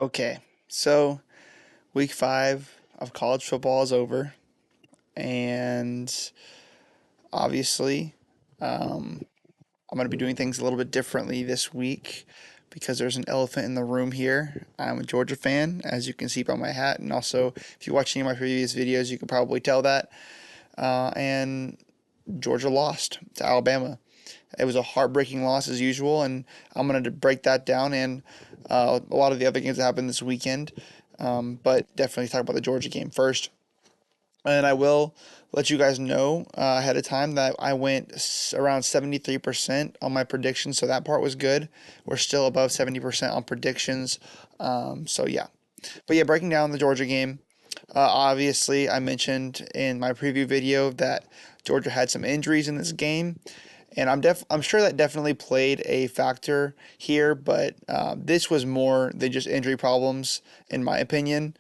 Okay, so week 5 of college football is over, and obviously, um, I'm going to be doing things a little bit differently this week because there's an elephant in the room here. I'm a Georgia fan, as you can see by my hat, and also if you watch any of my previous videos, you can probably tell that. And Georgia lost to Alabama. It was a heartbreaking loss as usual, and I'm going to break that down and a lot of the other games that happened this weekend. But definitely talk about the Georgia game first. And I will let you guys know ahead of time that I went around 73% on my predictions, so that part was good. We're still above 70% on predictions. So yeah. But yeah, breaking down the Georgia game. Obviously, I mentioned in my preview video that Georgia had some injuries in this game, and I'm sure that definitely played a factor here. But this was more than just injury problems, in my opinion.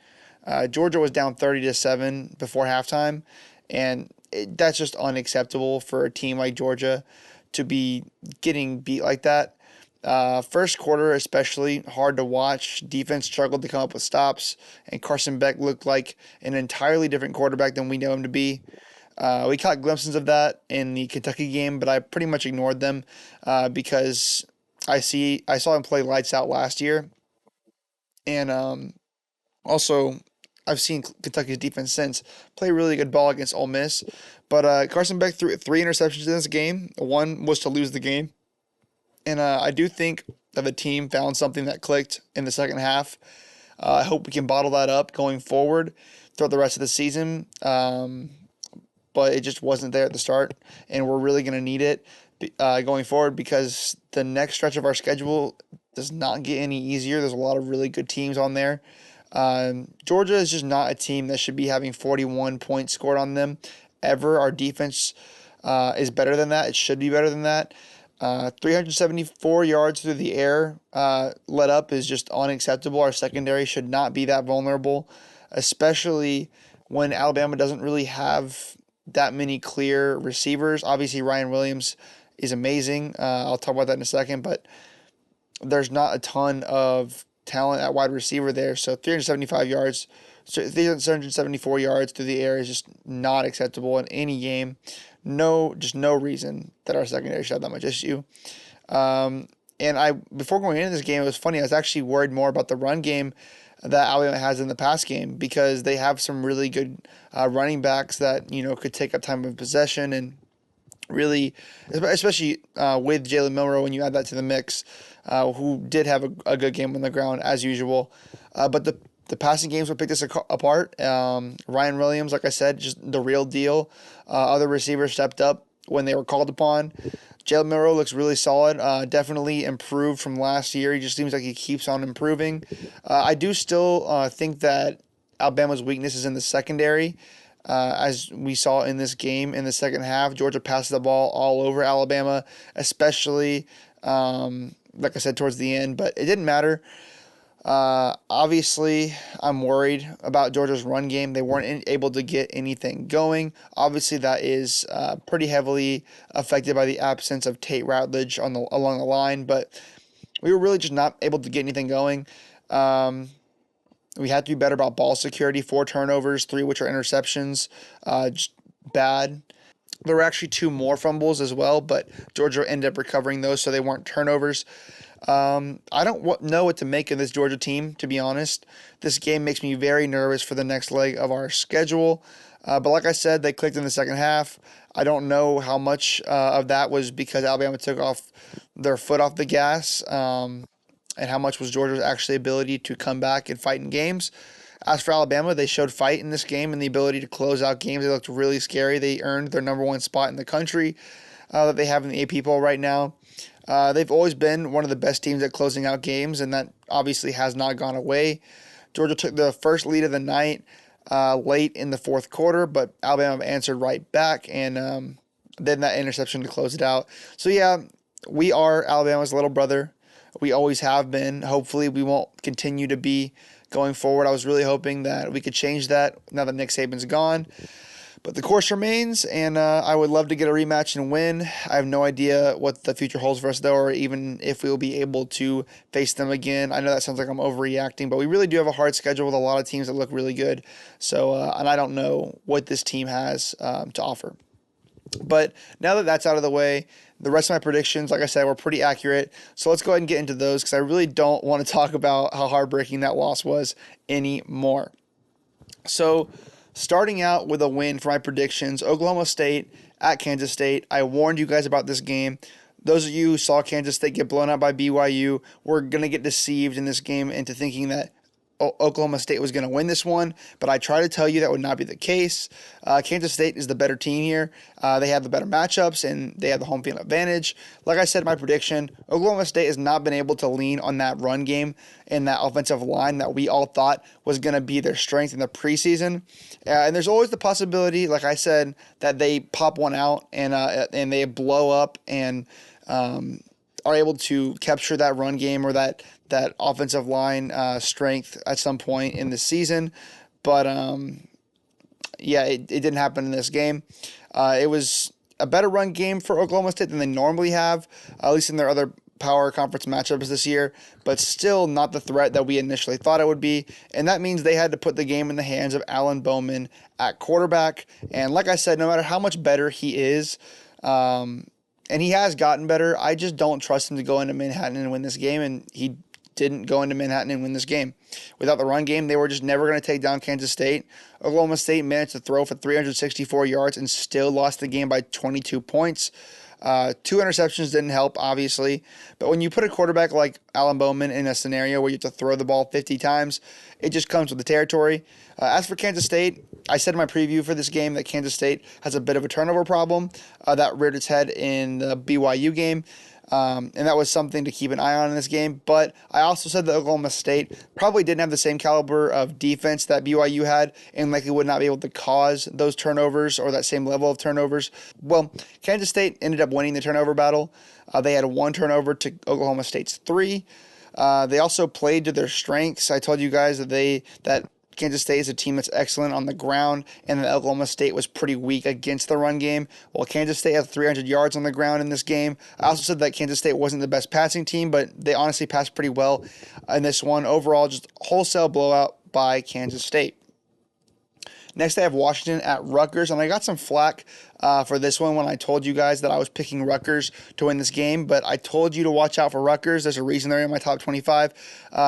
Georgia was down 30-7 before halftime, and that's just unacceptable for a team like Georgia to be getting beat like that. First quarter, especially hard to watch. Defense struggled to come up with stops, and Carson Beck looked like an entirely different quarterback than we know him to be. We caught glimpses of that in the Kentucky game, but I pretty much ignored them because I saw him play lights out last year, and also I've seen Kentucky's defense since play really good ball against Ole Miss. But Carson Beck threw 3 interceptions in this game. One was to lose the game, and I do think that the team found something that clicked in the second half. I hope we can bottle that up going forward throughout the rest of the season. But it just wasn't there at the start, and we're really going to need it going forward because the next stretch of our schedule does not get any easier. There's a lot of really good teams on there. Georgia is just not a team that should be having 41 points scored on them ever. Our defense is better than that. It should be better than that. 374 yards through the air let up is just unacceptable. Our secondary should not be that vulnerable, especially when Alabama doesn't really have that many clear receivers. Obviously, Ryan Williams is amazing. I'll talk about that in a second, but there's not a ton of talent at wide receiver there. So 374 yards through the air is just not acceptable in any game. No, just no reason that our secondary should have that much issue. And before going into this game, it was funny. I was actually worried more about the run game that Alabama has in the pass game because they have some really good running backs that could take up time of possession and really, especially with Jalen Milroe when you add that to the mix, who did have a good game on the ground as usual. But the passing games will pick this apart. Ryan Williams, like I said, just the real deal. Other receivers stepped up when they were called upon. Jalen Milroe looks really solid. Definitely improved from last year. He just seems like he keeps on improving. I do still think that Alabama's weakness is in the secondary. As we saw in this game in the second half, Georgia passed the ball all over Alabama, especially, like I said, towards the end. But it didn't matter. Obviously, I'm worried about Georgia's run game. They weren't able to get anything going. Obviously, that is pretty heavily affected by the absence of Tate Ratledge along the line, but we were really just not able to get anything going. We had to be better about ball security. 4 turnovers, 3 which are interceptions. Just bad. There were actually 2 more fumbles as well, but Georgia ended up recovering those, so they weren't turnovers. I don't know what to make of this Georgia team, to be honest. This game makes me very nervous for the next leg of our schedule. But like I said, they clicked in the second half. I don't know how much of that was because Alabama took off their foot off the gas, and how much was Georgia's actually ability to come back and fight in games. As for Alabama, they showed fight in this game and the ability to close out games. They looked really scary. They earned their number 1 spot in the country that they have in the AP poll right now. They've always been one of the best teams at closing out games, and that obviously has not gone away. Georgia took the first lead of the night late in the fourth quarter, but Alabama answered right back, and then that interception to close it out. So, yeah, we are Alabama's little brother. We always have been. Hopefully, we won't continue to be going forward. I was really hoping that we could change that now that Nick Saban's gone. But the course remains, and I would love to get a rematch and win. I have no idea what the future holds for us, though, or even if we will be able to face them again. I know that sounds like I'm overreacting, but we really do have a hard schedule with a lot of teams that look really good. So, and I don't know what this team has to offer. But now that that's out of the way, the rest of my predictions, like I said, were pretty accurate. So let's go ahead and get into those because I really don't want to talk about how heartbreaking that loss was anymore. So, starting out with a win for my predictions, Oklahoma State at Kansas State. I warned you guys about this game. Those of you who saw Kansas State get blown out by BYU were going to get deceived in this game into thinking that Oklahoma State was going to win this one, but I try to tell you that would not be the case. Kansas State is the better team here. They have the better matchups, and they have the home field advantage. Like I said in my prediction, Oklahoma State has not been able to lean on that run game and that offensive line that we all thought was going to be their strength in the preseason. And there's always the possibility, like I said, that they pop one out and they blow up and are able to capture that run game or that offensive line strength at some point in the season. But, it didn't happen in this game. It was a better run game for Oklahoma State than they normally have, at least in their other power conference matchups this year, but still not the threat that we initially thought it would be. And that means they had to put the game in the hands of Alan Bowman at quarterback. And like I said, no matter how much better he is, and he has gotten better, I just don't trust him to go into Manhattan and win this game, and he didn't go into Manhattan and win this game. Without the run game, they were just never going to take down Kansas State. Oklahoma State managed to throw for 364 yards and still lost the game by 22 points. 2 interceptions didn't help, obviously. But when you put a quarterback like Alan Bowman in a scenario where you have to throw the ball 50 times, it just comes with the territory. As for Kansas State, I said in my preview for this game that Kansas State has a bit of a turnover problem that reared its head in the BYU game. And that was something to keep an eye on in this game. But I also said that Oklahoma State probably didn't have the same caliber of defense that BYU had and likely would not be able to cause those turnovers or that same level of turnovers. Well, Kansas State ended up winning the turnover battle. They had 1 turnover to Oklahoma State's 3. They also played to their strengths. I told you guys that Kansas State is a team that's excellent on the ground, and that Oklahoma State was pretty weak against the run game. Well, Kansas State had 300 yards on the ground in this game. I also said that Kansas State wasn't the best passing team, but they honestly passed pretty well in this one. Overall, just wholesale blowout by Kansas State. Next, I have Washington at Rutgers, and I got some flack for this one when I told you guys that I was picking Rutgers to win this game, but I told you to watch out for Rutgers. There's a reason they're in my top 25.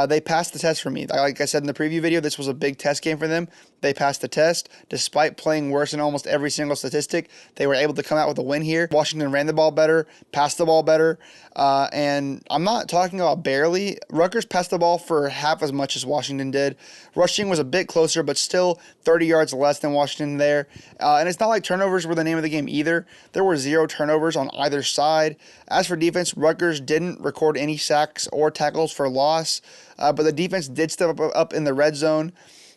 They passed the test for me. Like I said in the preview video, this was a big test game for them. They passed the test. Despite playing worse in almost every single statistic, they were able to come out with a win here. Washington ran the ball better, passed the ball better, and I'm not talking about barely. Rutgers passed the ball for half as much as Washington did. Rushing was a bit closer, but still 30 yards less than Washington there. And it's not like turnovers were the name of the game either. There were 0 turnovers on either side. As for defense, Rutgers didn't record any sacks or tackles for loss, but the defense did step up in the red zone.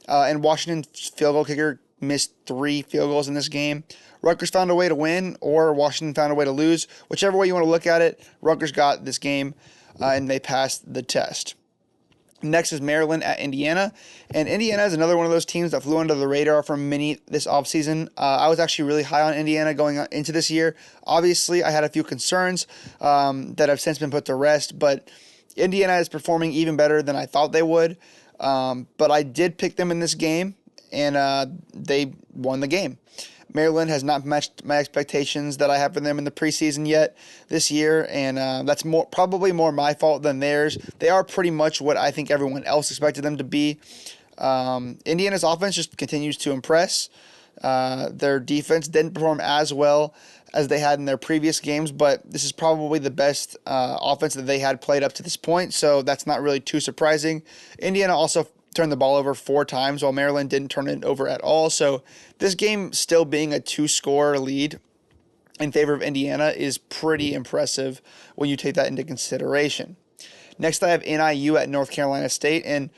And Washington's field goal kicker missed 3 field goals in this game. Rutgers found a way to win, or Washington found a way to lose. Whichever way you want to look at it, Rutgers got this game, and they passed the test. Next is Maryland at Indiana, and Indiana is another one of those teams that flew under the radar for many this offseason. I was actually really high on Indiana going into this year. Obviously, I had a few concerns that have since been put to rest, but Indiana is performing even better than I thought they would. But I did pick them in this game, and they won the game. Maryland has not matched my expectations that I have for them in the preseason yet this year, and that's probably more my fault than theirs. They are pretty much what I think everyone else expected them to be. Indiana's offense just continues to impress. Their defense didn't perform as well as they had in their previous games, but this is probably the best offense that they had played up to this point, so that's not really too surprising. Indiana also turned the ball over 4 times, while Maryland didn't turn it over at all. So this game still being a 2-score lead in favor of Indiana is pretty impressive when you take that into consideration. Next, I have NIU at North Carolina State, and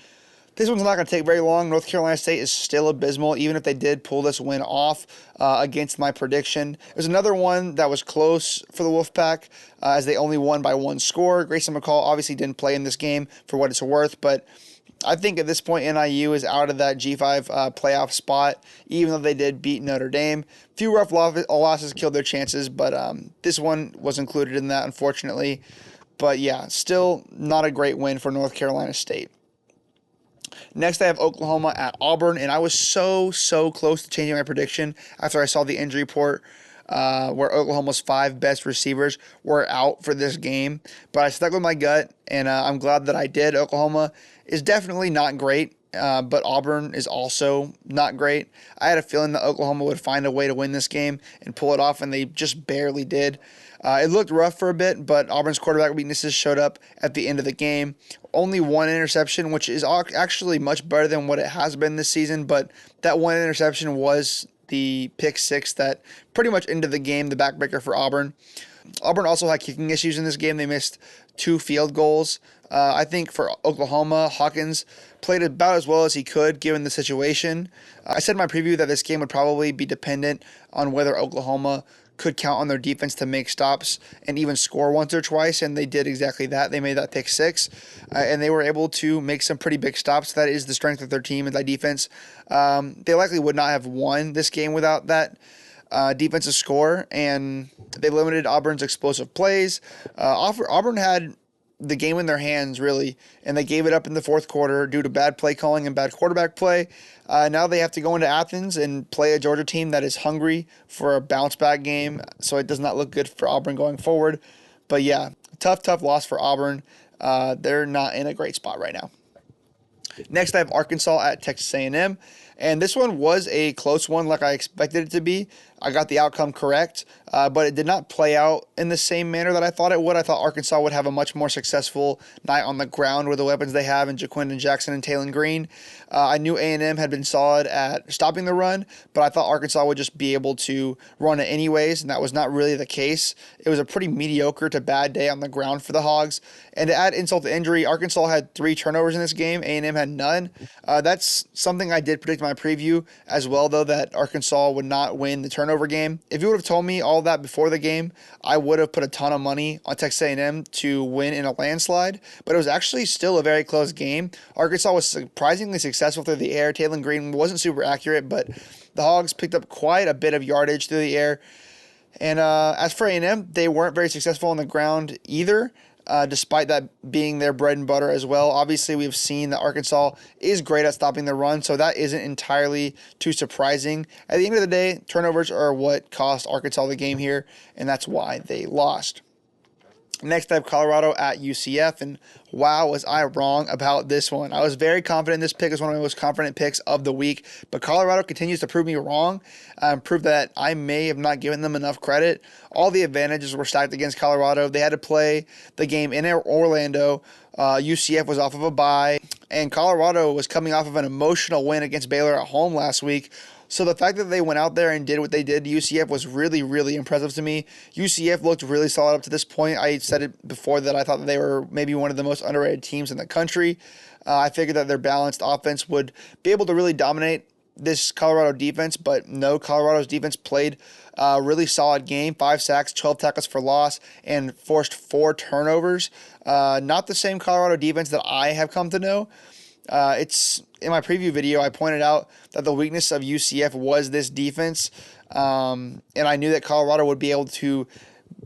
this one's not going to take very long. North Carolina State is still abysmal, even if they did pull this win off against my prediction. There's another one that was close for the Wolfpack, as they only won by 1 score. Grayson McCall obviously didn't play in this game for what it's worth, but I think at this point NIU is out of that G5 playoff spot, even though they did beat Notre Dame. Few rough losses killed their chances, but this one was included in that, unfortunately. But yeah, still not a great win for North Carolina State. Next, I have Oklahoma at Auburn, and I was so close to changing my prediction after I saw the injury report where Oklahoma's 5 best receivers were out for this game. But I stuck with my gut, and I'm glad that I did. Oklahoma is definitely not great, but Auburn is also not great. I had a feeling that Oklahoma would find a way to win this game and pull it off, and they just barely did. It looked rough for a bit, but Auburn's quarterback weaknesses showed up at the end of the game. Only 1 interception, which is actually much better than what it has been this season, but that 1 interception was the pick 6 that pretty much ended the game, the backbreaker for Auburn. Auburn also had kicking issues in this game. They missed 2 field goals. I think for Oklahoma, Hawkins played about as well as he could given the situation. I said in my preview that this game would probably be dependent on whether Oklahoma could count on their defense to make stops and even score once or twice, and they did exactly that. They made that pick 6, and they were able to make some pretty big stops. That is the strength of their team and that defense. They likely would not have won this game without that defensive score, and they limited Auburn's explosive plays. Auburn had the game in their hands, really, and they gave it up in the fourth quarter due to bad play calling and bad quarterback play. Now they have to go into Athens and play a Georgia team that is hungry for a bounce-back game, so it does not look good for Auburn going forward. But yeah, tough loss for Auburn. They're not in a great spot right now. Next, I have Arkansas at Texas A&M, and this one was a close one like I expected it to be. I got the outcome correct, but it did not play out in the same manner that I thought it would. I thought Arkansas would have a much more successful night on the ground with the weapons they have in Jaquindon Jackson and Taylon Green. I knew A&M had been solid at stopping the run, but I thought Arkansas would just be able to run it anyways, and that was not really the case. It was a pretty mediocre to bad day on the ground for the Hogs. And to add insult to injury, Arkansas had 3 turnovers in this game. A&M had none. That's something I did predict in my preview as well, though, that Arkansas would not win the turnover game. If you would have told me all that before the game, I would have put a ton of money on Texas A&M to win in a landslide, but it was actually still a very close game. Arkansas was surprisingly successful through the air. Taylon Green wasn't super accurate, but the Hogs picked up quite a bit of yardage through the air. And as for A&M, they weren't very successful on the ground either. Despite that being their bread and butter as well. Obviously, we've seen that Arkansas is great at stopping the run, so that isn't entirely too surprising. At the end of the day, turnovers are what cost Arkansas the game here, and that's why they lost. Next, I have Colorado at UCF, and wow, was I wrong about this one. I was very confident this pick is one of my most confident picks of the week, but Colorado continues to prove me wrong, prove that I may have not given them enough credit. All the advantages were stacked against Colorado. They had to play the game in Orlando. UCF was off of a bye, and Colorado was coming off of an emotional win against Baylor at home last week. So the fact that they went out there and did what they did to UCF was really impressive to me. UCF looked really solid up to this point. I said it before that I thought that they were maybe one of the most underrated teams in the country. I figured that their balanced offense would be able to really dominate this Colorado defense, but no, Colorado's defense played a really solid game. 5 sacks, 12 tackles for loss, and forced 4 turnovers. Not the same Colorado defense that I have come to know. It's in my preview video, I pointed out that the weakness of UCF was this defense, and I knew that Colorado would be able to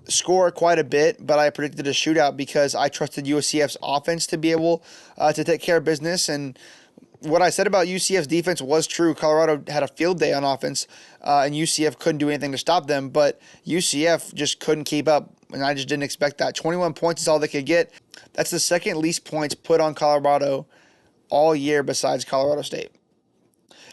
score quite a bit, but I predicted a shootout because I trusted UCF's offense to be able to take care of business. And what I said about UCF's defense was true. Colorado had a field day on offense, and UCF couldn't do anything to stop them, but UCF just couldn't keep up, and I just didn't expect that. 21 points is all they could get. That's the second least points put on Colorado all year besides Colorado State.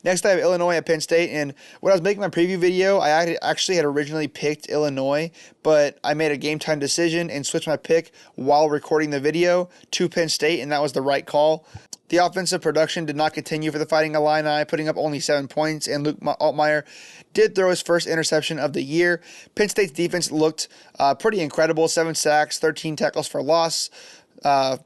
Next, I have Illinois at Penn State, and when I was making my preview video, I actually had originally picked Illinois, but I made a game-time decision and switched my pick while recording the video to Penn State, and that was the right call. The offensive production did not continue for the Fighting Illini, putting up only 7 points, and Luke Altmaier did throw his first interception of the year. Penn State's defense looked pretty incredible, 7 sacks, 13 tackles for loss,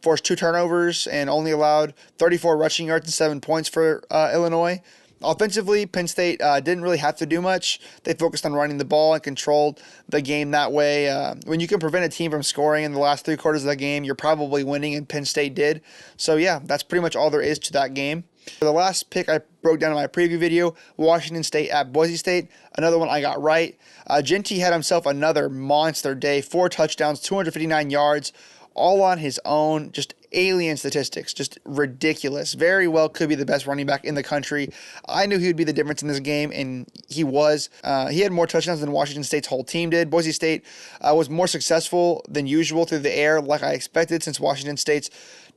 forced 2 turnovers, and only allowed 34 rushing yards and 7 points for Illinois. Offensively, Penn State didn't really have to do much. They focused on running the ball and controlled the game that way. When you can prevent a team from scoring in the last 3 quarters of the game, you're probably winning, and Penn State did. So, yeah, that's pretty much all there is to that game. For the last pick I broke down in my preview video, Washington State at Boise State, another one I got right. Jeanty had himself another monster day, 4 touchdowns, 259 yards, all on his own, just alien statistics, just ridiculous. Very well could be the best running back in the country. I knew he would be the difference in this game, and he was. He had more touchdowns than Washington State's whole team did. Boise State was more successful than usual through the air, like I expected, since Washington State's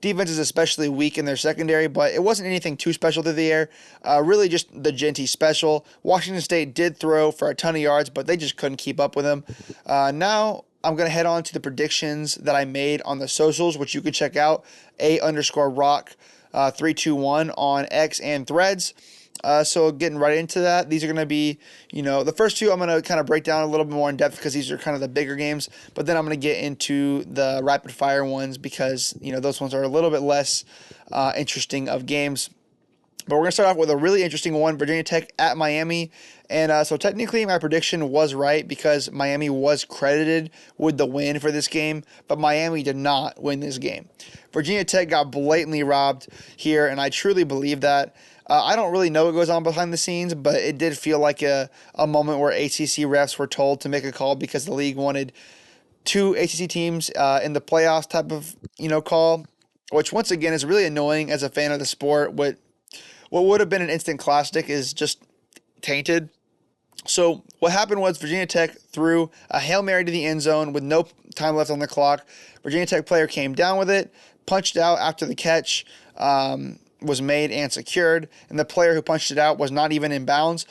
defense is especially weak in their secondary, but it wasn't anything too special through the air. Really just the Jeanty special. Washington State did throw for a ton of yards, but they just couldn't keep up with him. Now I'm going to head on to the predictions that I made on the socials, which you can check out, A_rock321 on X and Threads. So getting right into that, these are going to be, the first two I'm going to kind of break down a little bit more in depth because these are kind of the bigger games. But then I'm going to get into the rapid fire ones because, those ones are a little bit less interesting of games. But we're going to start off with a really interesting one, Virginia Tech at Miami. And so technically my prediction was right because Miami was credited with the win for this game, but Miami did not win this game. Virginia Tech got blatantly robbed here, and I truly believe that. I don't really know what goes on behind the scenes, but it did feel like a moment where ACC refs were told to make a call because the league wanted 2 ACC teams in the playoffs type of call, which once again is really annoying as a fan of the sport. What would have been an instant classic is just tainted. So what happened was Virginia Tech threw a Hail Mary to the end zone with no time left on the clock. Virginia Tech player came down with it, punched out after the catch was made and secured, and the player who punched it out was not even in bounds,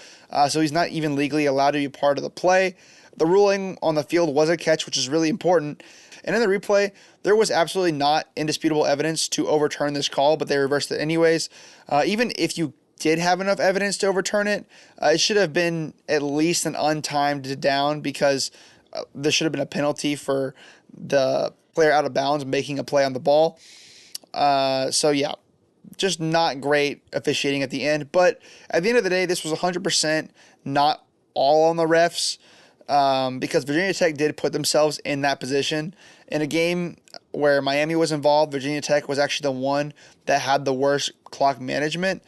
so he's not even legally allowed to be part of the play. The ruling on the field was a catch, which is really important. And in the replay, there was absolutely not indisputable evidence to overturn this call, but they reversed it anyways. Even if you did have enough evidence to overturn it, it should have been at least an untimed down because there should have been a penalty for the player out of bounds making a play on the ball. So yeah, just not great officiating at the end. But at the end of the day, this was 100% not all on the refs because Virginia Tech did put themselves in that position. In a game where Miami was involved, Virginia Tech was actually the one that had the worst clock management.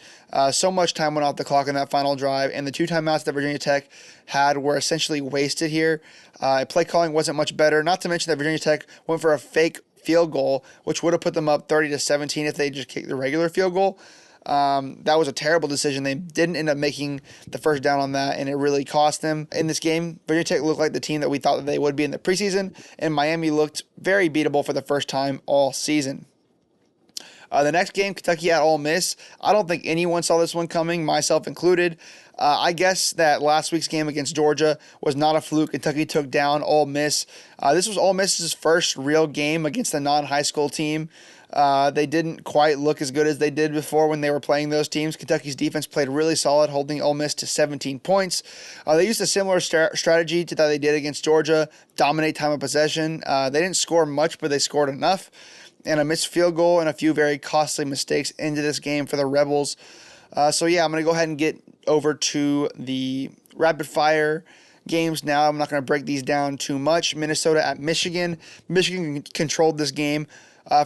So much time went off the clock in that final drive, and the 2 timeouts that Virginia Tech had were essentially wasted here. Play calling wasn't much better, not to mention that Virginia Tech went for a fake field goal, which would have put them up 30-17 if they just kicked the regular field goal. That was a terrible decision. They didn't end up making the first down on that, and it really cost them. In this game, Virginia Tech looked like the team that we thought that they would be in the preseason, and Miami looked very beatable for the first time all season. The next game, Kentucky at Ole Miss. I don't think anyone saw this one coming, myself included. I guess that last week's game against Georgia was not a fluke. Kentucky took down Ole Miss. This was Ole Miss's first real game against a non-high school team. They didn't quite look as good as they did before when they were playing those teams. Kentucky's defense played really solid, holding Ole Miss to 17 points. They used a similar strategy to that they did against Georgia, dominate time of possession. They didn't score much, but they scored enough. And a missed field goal and a few very costly mistakes into this game for the Rebels. So yeah, I'm going to go ahead and get over to the rapid fire games now. I'm not going to break these down too much. Minnesota at Michigan. Michigan controlled this game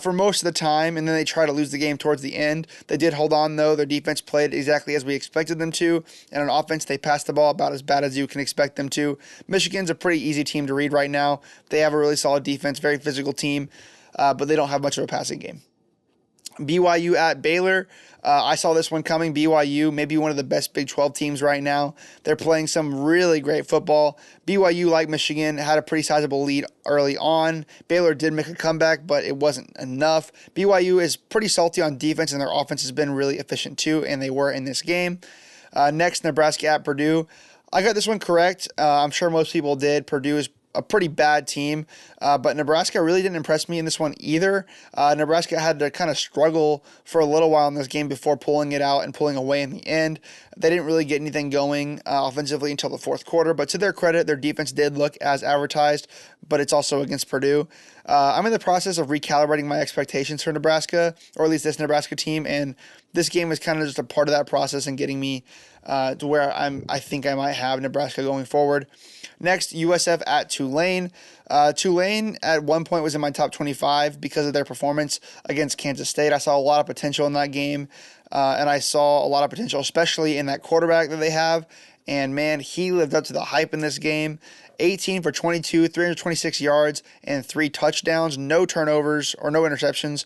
for most of the time, and then they tried to lose the game towards the end. They did hold on, though. Their defense played exactly as we expected them to, and on offense, they passed the ball about as bad as you can expect them to. Michigan's a pretty easy team to read right now. They have a really solid defense, very physical team, but they don't have much of a passing game. BYU at Baylor. I saw this one coming. BYU, maybe one of the best Big 12 teams right now. They're playing some really great football. BYU, like Michigan, had a pretty sizable lead early on. Baylor did make a comeback, but it wasn't enough. BYU is pretty salty on defense, and their offense has been really efficient too, and they were in this game. Next, Nebraska at Purdue. I got this one correct. I'm sure most people did. Purdue is a pretty bad team, but Nebraska really didn't impress me in this one either. Nebraska had to kind of struggle for a little while in this game before pulling it out and pulling away in the end. They didn't really get anything going offensively until the fourth quarter, but to their credit, their defense did look as advertised, but it's also against Purdue. I'm in the process of recalibrating my expectations for Nebraska, or at least this Nebraska team, and this game is kind of just a part of that process and getting me to where I think I might have Nebraska going forward. Next, USF at Tulane. Tulane at one point was in my top 25 because of their performance against Kansas State. I saw a lot of potential in that game, and I saw a lot of potential, especially in that quarterback that they have. And man, he lived up to the hype in this game. 18 for 22, 326 yards, and 3 touchdowns, no turnovers or no interceptions.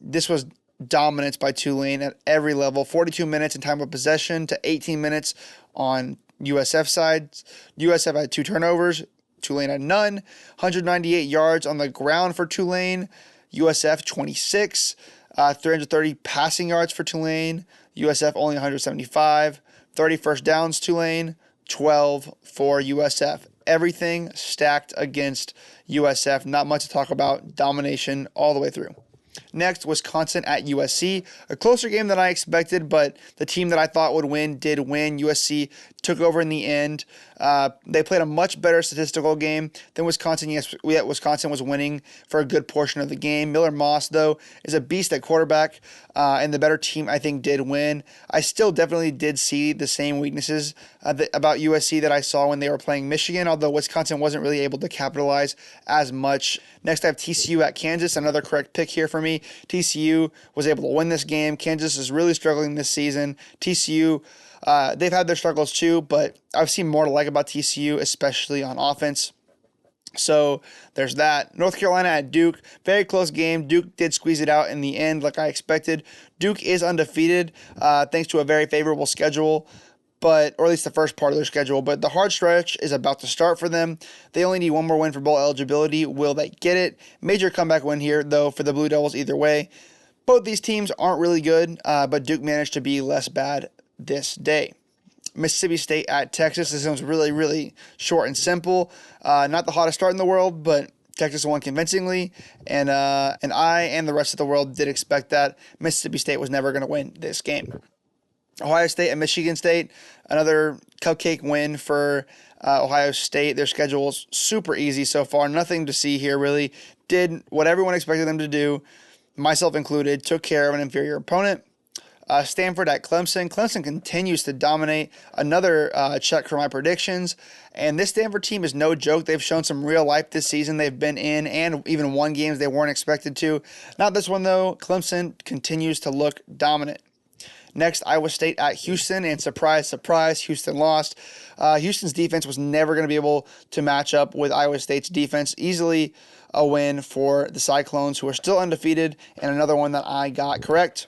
This was dominance by Tulane at every level. 42 minutes in time of possession to 18 minutes on USF side. USF had 2 turnovers. Tulane had none. 198 yards on the ground for Tulane. USF 26. 330 passing yards for Tulane. USF only 175. 30 first downs Tulane. 12 for USF. Everything stacked against USF. Not much to talk about. Domination all the way through. Next, Wisconsin at USC. A closer game than I expected, but the team that I thought would win did win. USC took over in the end. They played a much better statistical game than Wisconsin. Yes, Wisconsin was winning for a good portion of the game. Miller Moss, though, is a beast at quarterback, and the better team, I think, did win. I still definitely did see the same weaknesses about USC that I saw when they were playing Michigan, although Wisconsin wasn't really able to capitalize as much. Next, I have TCU at Kansas, another correct pick here for me. TCU was able to win this game. Kansas is really struggling this season. TCU, they've had their struggles too, but I've seen more to like about TCU, especially on offense. So there's that. North Carolina at Duke. Very close game. Duke did squeeze it out in the end like I expected. Duke is undefeated thanks to a very favorable schedule, or at least the first part of their schedule. But the hard stretch is about to start for them. They only need one more win for bowl eligibility. Will they get it? Major comeback win here, though, for the Blue Devils either way. Both these teams aren't really good, but Duke managed to be less bad this day. Mississippi State at Texas. This one's really, really short and simple. Not the hottest start in the world, but Texas won convincingly, and I and the rest of the world did expect that. Mississippi State was never going to win this game. Ohio State and Michigan State, another cupcake win for Ohio State. Their schedule is super easy so far. Nothing to see here, really. Did what everyone expected them to do, myself included, took care of an inferior opponent. Stanford at Clemson. Clemson continues to dominate. Another check for my predictions. And this Stanford team is no joke. They've shown some real life this season. They've been in and even won games they weren't expected to. Not this one, though. Clemson continues to look dominant. Next, Iowa State at Houston, and surprise, surprise, Houston lost. Houston's defense was never going to be able to match up with Iowa State's defense. Easily a win for the Cyclones, who are still undefeated, and another one that I got correct.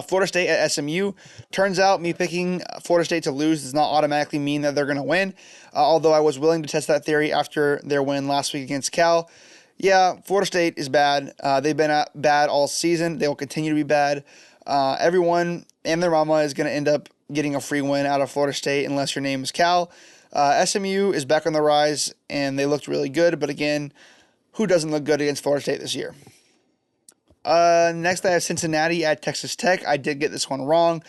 Florida State at SMU. Turns out me picking Florida State to lose does not automatically mean that they're going to win, although I was willing to test that theory after their win last week against Cal. Yeah, Florida State is bad. They've been bad all season. They will continue to be bad. Everyone and their mama is going to end up getting a free win out of Florida State unless your name is Cal. SMU is back on the rise, and they looked really good. But again, who doesn't look good against Florida State this year? Next, I have Cincinnati at Texas Tech. I did get this one wrong.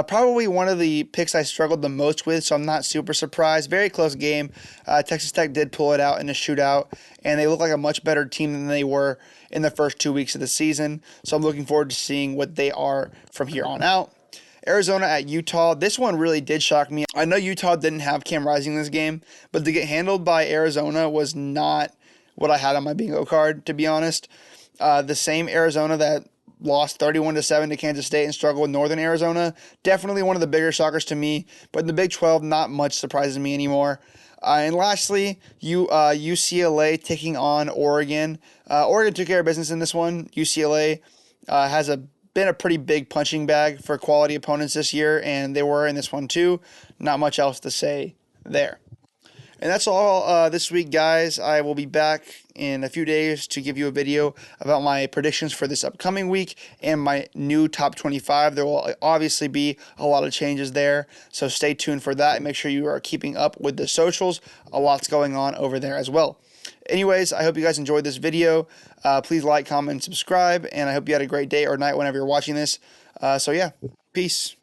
Probably one of the picks I struggled the most with, so I'm not super surprised. Very close game. Texas Tech did pull it out in a shootout, and they look like a much better team than they were in the first 2 weeks of the season. So I'm looking forward to seeing what they are from here on out. Arizona at Utah. This one really did shock me. I know Utah didn't have Cam Rising in this game, but to get handled by Arizona was not what I had on my bingo card, to be honest. The same Arizona that lost 31-7 to Kansas State and struggled with Northern Arizona. Definitely one of the bigger shockers to me, but in the Big 12, not much surprises me anymore. And lastly, UCLA taking on Oregon. Oregon took care of business in this one. UCLA has been a pretty big punching bag for quality opponents this year, and they were in this one too. Not much else to say there. And that's all this week, guys. I will be back in a few days to give you a video about my predictions for this upcoming week and my new top 25. There will obviously be a lot of changes there, so stay tuned for that and make sure you are keeping up with the socials. A lot's going on over there as well. Anyways, I hope you guys enjoyed this video. Please like, comment, and subscribe, and I hope you had a great day or night whenever you're watching this. So yeah, peace.